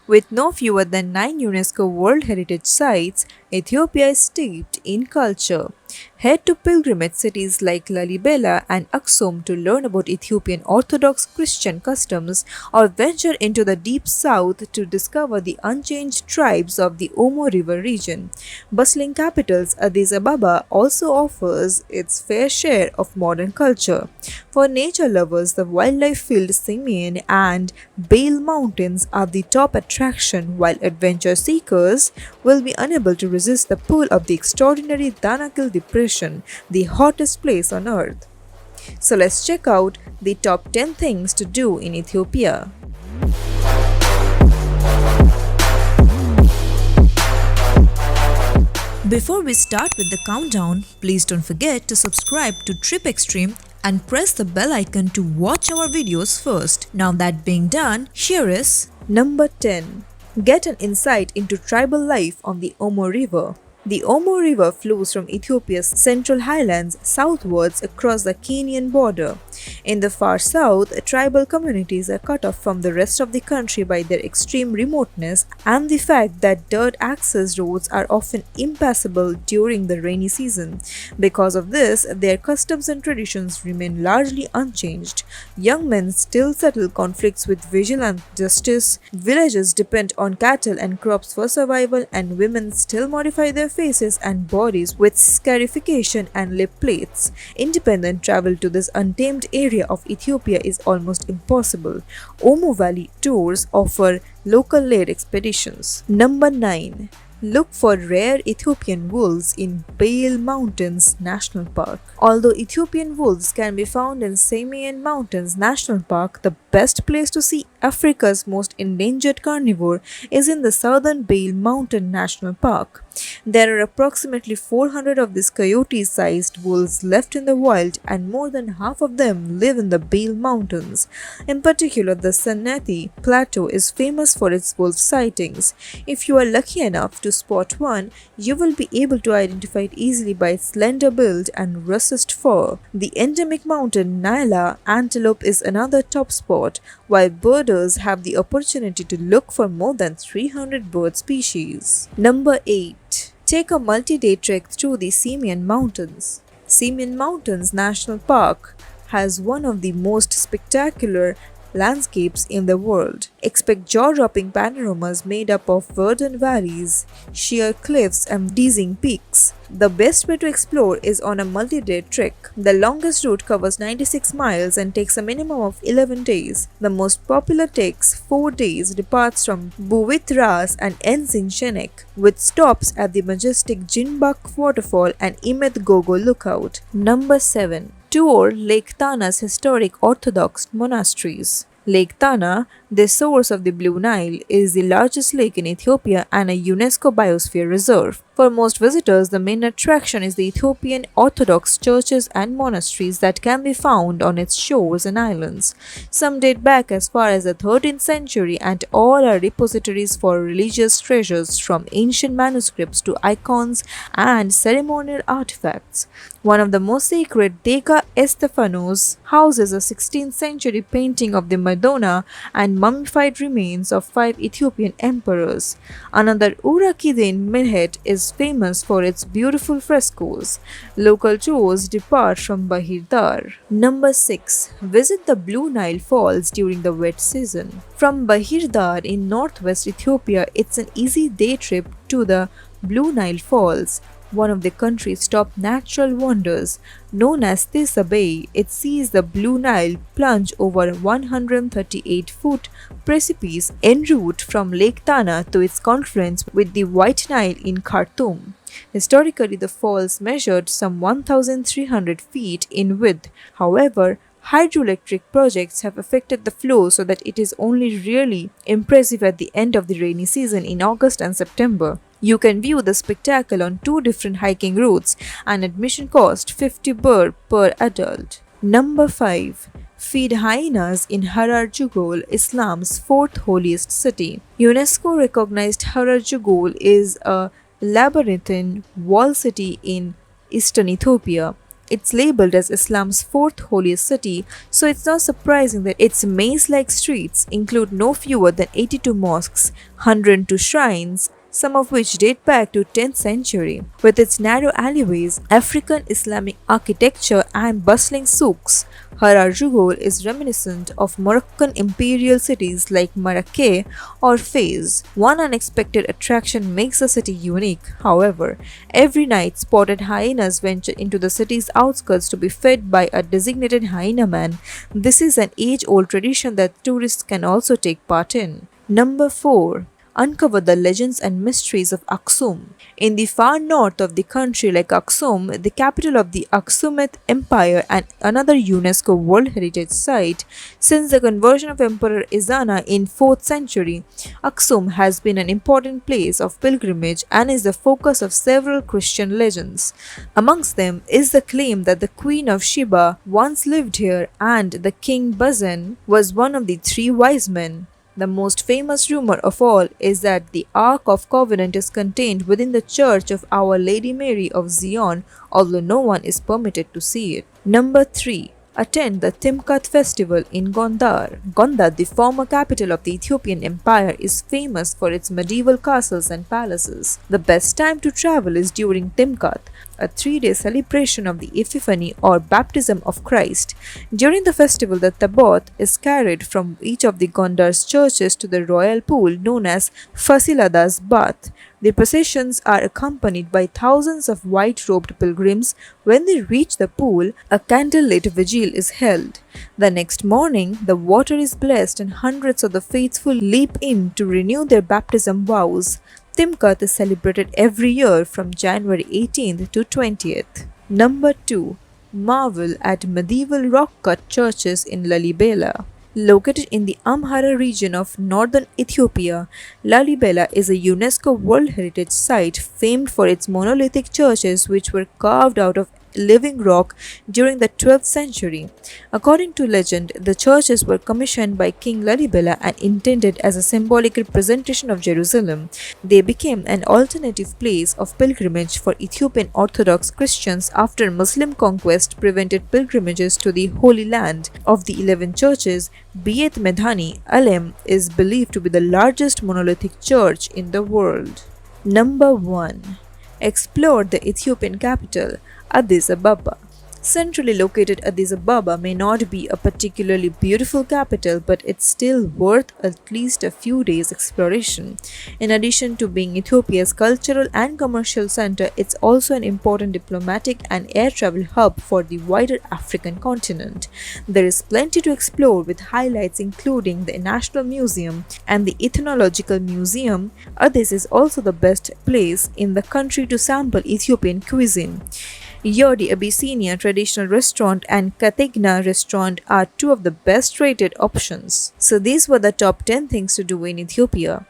With no fewer than 9 UNESCO World Heritage Sites, Ethiopia is steeped in culture. Head to pilgrimage cities like Lalibela and Aksum to learn about Ethiopian Orthodox Christian customs, or venture into the deep south to discover the unchanged tribes of the Omo River region. Bustling capitals Addis Ababa also offers its fair share of modern culture. For nature lovers, the wildlife-filled Simien and Bale Mountains are the top attraction, while adventure seekers will be unable to resist the pull of the extraordinary Danakil Depression, the hottest place on earth. So let's check out the top 10 things to do in Ethiopia. Before we start with the countdown, please don't forget to subscribe to XTREME and press the bell icon to watch our videos first. Now that being done, here is number 10. Get an insight into tribal life on the Omo River. The Omo River flows from Ethiopia's central highlands southwards across the Kenyan border. In the far south, tribal communities are cut off from the rest of the country by their extreme remoteness and the fact that dirt access roads are often impassable during the rainy season. Because of this, their customs and traditions remain largely unchanged. Young men still settle conflicts with vigilante justice, villages depend on cattle and crops for survival, and women still modify their faces and bodies with scarification and lip plates. Independent travel to this untamed area of Ethiopia is almost impossible. Omo Valley tours offer local-led expeditions. Number 9. Look for rare Ethiopian wolves in Bale Mountains National Park. Although Ethiopian wolves can be found in Simien Mountains National Park, the best place to see Africa's most endangered carnivore is in the southern Bale Mountain National Park. There are approximately 400 of these coyote-sized wolves left in the wild, and more than half of them live in the Bale Mountains. In particular, the Saneti Plateau is famous for its wolf sightings. If you are lucky enough to spot one, you will be able to identify it easily by its slender build and russet fur. The endemic mountain Nile antelope is another top spot, while birders have the opportunity to look for more than 300 bird species. Number 8. Take a multi-day trek through the Simien Mountains. Simien Mountains National Park has one of the most spectacular landscapes in the world. Expect jaw-dropping panoramas made up of verdant valleys, sheer cliffs and dizzying peaks. The best way to explore is on a multi-day trek. The longest route covers 96 miles and takes a minimum of 11 days. The most popular takes 4 days, departs from Buwit Ras and ends in Shenek, with stops at the majestic Jinbak waterfall and Imet Gogo lookout. Number 7. Tour Lake Tana's historic Orthodox monasteries. Lake Tana, the source of the Blue Nile, is the largest lake in Ethiopia and a UNESCO Biosphere Reserve. For most visitors, the main attraction is the Ethiopian Orthodox churches and monasteries that can be found on its shores and islands. Some date back as far as the 13th century, and all are repositories for religious treasures from ancient manuscripts to icons and ceremonial artifacts. One of the most sacred, Deka Estefanos, houses a 16th century painting of the Madonna and mummified remains of 5 Ethiopian emperors. Another Urakiden Milhet is famous for its beautiful frescoes. Local tours depart from Bahir Dar. Number 6. Visit the Blue Nile Falls during the wet season. From Bahir Dar in northwest Ethiopia, it's an easy day trip to the Blue Nile Falls, one of the country's top natural wonders. Known as Tisa Bay, it sees the Blue Nile plunge over a 138-foot precipice en route from Lake Tana to its confluence with the White Nile in Khartoum. Historically, the falls measured some 1,300 feet in width. However, hydroelectric projects have affected the flow so that it is only really impressive at the end of the rainy season in August and September. You can view the spectacle on 2 different hiking routes, and admission cost 50 birr per adult. Number 5. Feed hyenas in Hrough, Islam's 4th holiest city. UNESCO recognized Hrough is a labyrinthine walled city in eastern Ethiopia. It's labeled as Islam's fourth holiest city, so it's not surprising that its maze-like streets include no fewer than 82 mosques, 102 shrines, some of which date back to 10th century. With its narrow alleyways, African Islamic architecture and bustling souks, hrough is reminiscent of Moroccan imperial cities like Marrakech or Fez. One unexpected attraction makes the city unique, however. Every night, spotted hyenas venture into the city's outskirts to be fed by a designated hyena man. This is an age-old tradition that tourists can also take part in. Number 4. Uncover the legends and mysteries of Aksum. In the far north of the country like Aksum, the capital of the Aksumite Empire and another UNESCO World Heritage Site, since the conversion of Emperor Izana in 4th century, Aksum has been an important place of pilgrimage and is the focus of several Christian legends. Amongst them is the claim that the Queen of Sheba once lived here and the King Bazan was one of the 3 wise men. The most famous rumor of all is that the Ark of Covenant is contained within the Church of Our Lady Mary of Zion, although no one is permitted to see it. Number 3. Attend the Timkat festival in Gondar. Gondar, the former capital of the Ethiopian Empire, is famous for its medieval castles and palaces. The best time to travel is during Timkat, a 3-day celebration of the Epiphany or baptism of Christ. During the festival, the tabot is carried from each of the Gondar's churches to the royal pool known as Fasilada's bath. The processions are accompanied by thousands of white-robed pilgrims. When they reach the pool, a candlelit vigil is held. The next morning, the water is blessed and hundreds of the faithful leap in to renew their baptism vows. Timkat is celebrated every year from January 18th to 20th. Number 2. Marvel at medieval rock-cut churches in Lalibela. Located in the Amhara region of northern Ethiopia, Lalibela is a UNESCO World Heritage Site famed for its monolithic churches which were carved out of living rock during the 12th century. According to legend, the churches were commissioned by King Lalibela and intended as a symbolic representation of Jerusalem. They became an alternative place of pilgrimage for Ethiopian Orthodox Christians after Muslim conquest prevented pilgrimages to the Holy Land. Of the 11 churches, Beit Medhani Alem is believed to be the largest monolithic church in the world. Number 1. Explore the Ethiopian capital, Addis Ababa. Centrally located Addis Ababa may not be a particularly beautiful capital, but it's still worth at least a few days exploration. In addition to being Ethiopia's cultural and commercial center, it's also an important diplomatic and air travel hub for the wider African continent. There is plenty to explore with highlights including the National Museum and the Ethnological Museum. Addis is also the best place in the country to sample Ethiopian cuisine. Yodi Abyssinia traditional restaurant and Kategna restaurant are 2 of the best rated options. So these were the top 10 things to do in Ethiopia.